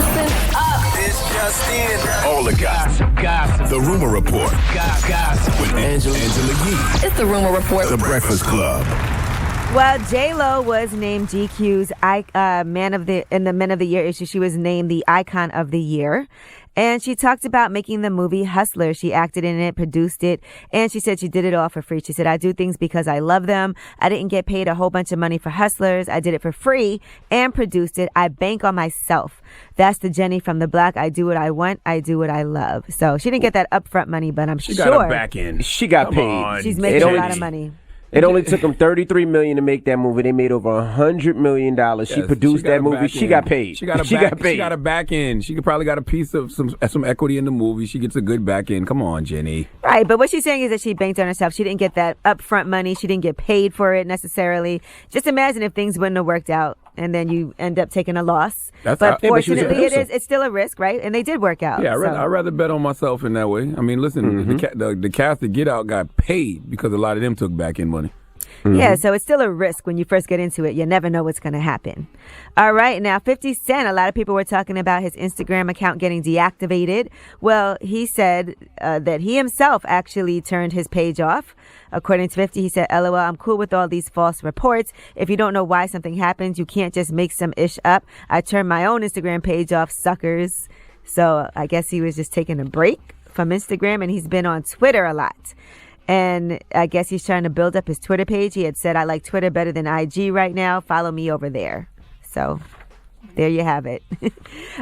Listen up. It's just in. All the gossip. The Rumor Report. Gossip. With Angela Yee. It's the Rumor Report. The Breakfast Club. Well, J-Lo was named GQ's Men of the Year issue. She was named the Icon of the Year. And she talked about making the movie Hustler. She acted in it, produced it, and she said she did it all for free. She said, I do things because I love them. I didn't get paid a whole bunch of money for Hustlers. I did it for free and produced it. I bank on myself. That's the Jenny from the block. I do what I want. I do what I love. So she didn't get that upfront money, but I'm sure. She got a back end. She got paid. She's making a lot of money. It only took them $33 million to make that movie. They made over $100 million. She produced that movie. She got paid. She got a back end. She probably got a piece of some equity in the movie. She gets a good back end. Come on, Jenny. Right, but what she's saying is that she banked on herself. She didn't get that upfront money. She didn't get paid for it necessarily. Just imagine if things wouldn't have worked out and then you end up taking a loss. But fortunately, it's still a risk, right? And they did work out. Yeah, I'd rather bet on myself in that way. I mean, listen, the cast of Get Out got paid because a lot of them took back end money. Yeah, so it's still a risk when you first get into it. You never know what's going to happen. All right, now 50 Cent, a lot of people were talking about his Instagram account getting deactivated. Well, he said that he himself actually turned his page off. According to 50, he said, LOL, I'm cool with all these false reports. If you don't know why something happens, you can't just make some ish up. I turned my own Instagram page off, suckers. So I guess he was just taking a break from Instagram, and he's been on Twitter a lot. And I guess he's trying to build up his Twitter page. He had said, I like Twitter better than IG right now. Follow me over there. So there you have it.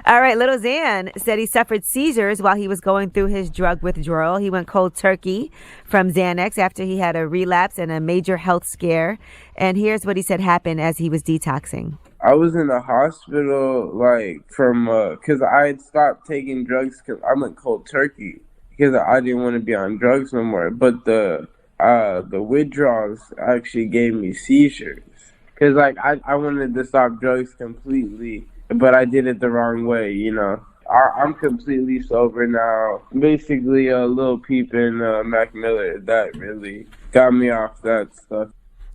All right. Lil Xan said he suffered seizures while he was going through his drug withdrawal. He went cold turkey from Xanax after he had a relapse and a major health scare. And here's what he said happened as he was detoxing. I was in the hospital, because I had stopped taking drugs because I went cold turkey. Because I didn't want to be on drugs no more. But the withdrawals actually gave me seizures. Because, I wanted to stop drugs completely, but I did it the wrong way, you know. I'm completely sober now. Basically, Lil Peep and Mac Miller, that really got me off that stuff.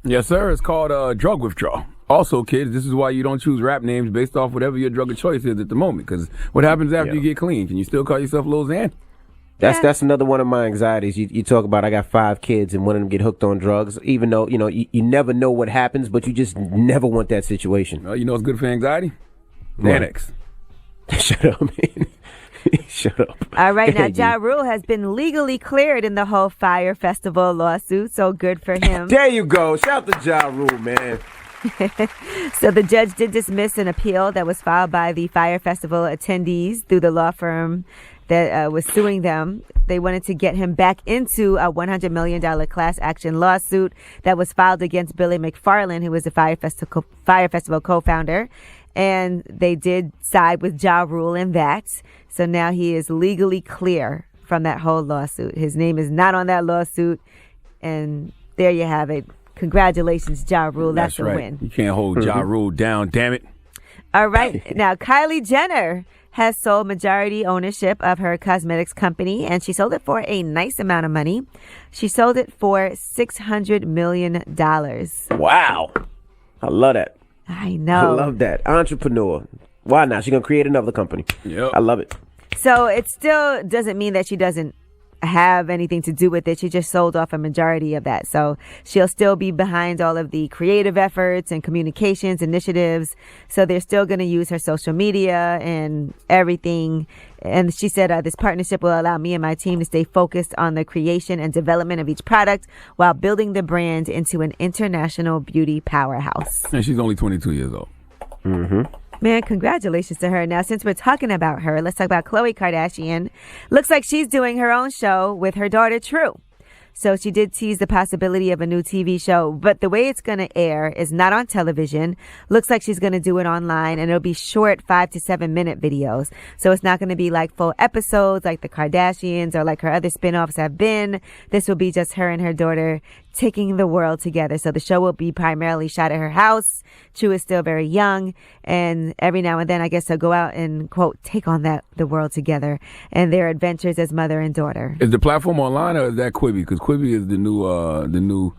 Yes, sir. It's called drug withdrawal. Also, kids, this is why you don't choose rap names based off whatever your drug of choice is at the moment. Because what happens after you get clean? Can you still call yourself Lil Xan? That's another one of my anxieties. You talk about I got 5 kids and one of them get hooked on drugs, even though, you never know what happens, but you just never want that situation. Well, you know what's good for anxiety? Xanax. Shut up, man. Shut up. All right, now Ja Rule has been legally cleared in the whole Fyre Festival lawsuit, so good for him. There you go. Shout out to Ja Rule, man. So the judge did dismiss an appeal that was filed by the Fyre Festival attendees through the law firm that was suing them. They wanted to get him back into a $100 million class action lawsuit that was filed against Billy McFarland, who was the Fyre Festival co-founder. And they did side with Ja Rule in that. So now he is legally clear from that whole lawsuit. His name is not on that lawsuit. And there you have it. Congratulations, Ja Rule. That's a win. You can't hold Ja Rule down, damn it. All right. Now, Kylie Jenner has sold majority ownership of her cosmetics company, and she sold it for a nice amount of money. She sold it for $600 million. Wow. I love that. I know. I love that. Entrepreneur. Why not? She's going to create another company. Yep. I love it. So it still doesn't mean that she doesn't have anything to do with it. She just sold off a majority of that. So she'll still be behind all of the creative efforts and communications initiatives. So they're still going to use her social media and everything. And she said, this partnership will allow me and my team to stay focused on the creation and development of each product while building the brand into an international beauty powerhouse. And she's only 22 years old. Mm-hmm. Man, congratulations to her. Now, since we're talking about her, let's talk about Khloe Kardashian. Looks like she's doing her own show with her daughter, True. So she did tease the possibility of a new TV show, but the way it's going to air is not on television. Looks like she's going to do it online, and it'll be short 5 to 7 minute videos. So it's not going to be like full episodes like the Kardashians or like her other spinoffs have been. This will be just her and her daughter taking the world together. So the show will be primarily shot at her house. True is still very young, and every now and then I guess they'll go out and, quote, take on the world together and their adventures as mother and daughter. Is the platform online or is that Quibi? Because Quibi is the new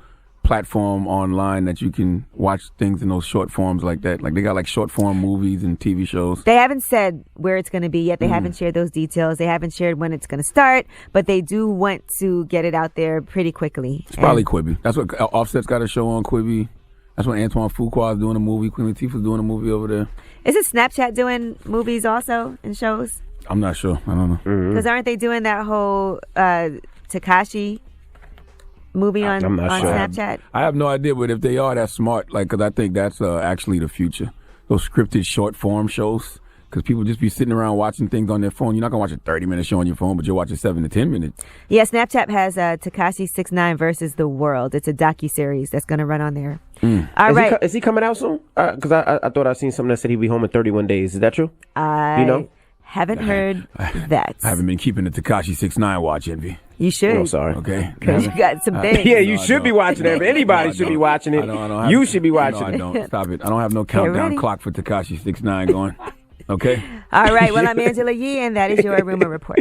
platform online that you can watch things in those short forms like that. Like they got like short form movies and TV shows. They haven't said where it's going to be yet. They haven't shared those details. They haven't shared when it's going to start, but they do want to get it out there pretty quickly. It's probably Quibi. That's what Offset's got a show on Quibi. That's what Antoine Fuqua is doing a movie. Queen Latifah's doing a movie over there. Is it Snapchat doing movies also and shows? I'm not sure. I don't know. Because aren't they doing that whole Tekashi movie on Snapchat? I have no idea, but if they are, that's smart. Like, because I think that's actually the future. Those scripted short form shows. Because people just be sitting around watching things on their phone. You're not going to watch a 30-minute show on your phone, but you'll watch a 7 to 10 minutes. Yeah, Snapchat has Tekashi 6ix9ine versus the World. It's a docuseries that's going to run on there. All right. Is he coming out soon? Because I thought I seen something that said he'd be home in 31 days. Is that true? You know? Haven't heard that. I haven't been keeping the Tekashi 6ix9ine watch, Envy. You should. Oh, sorry. Okay. Because you got some things. Yeah, you should be watching it. Anybody should be watching it. You should be watching it. No, I don't. Stop it. I don't have no countdown clock for Tekashi 6ix9ine going. Okay? All right. Well, I'm Angela Yee, and that is your Rumor Report.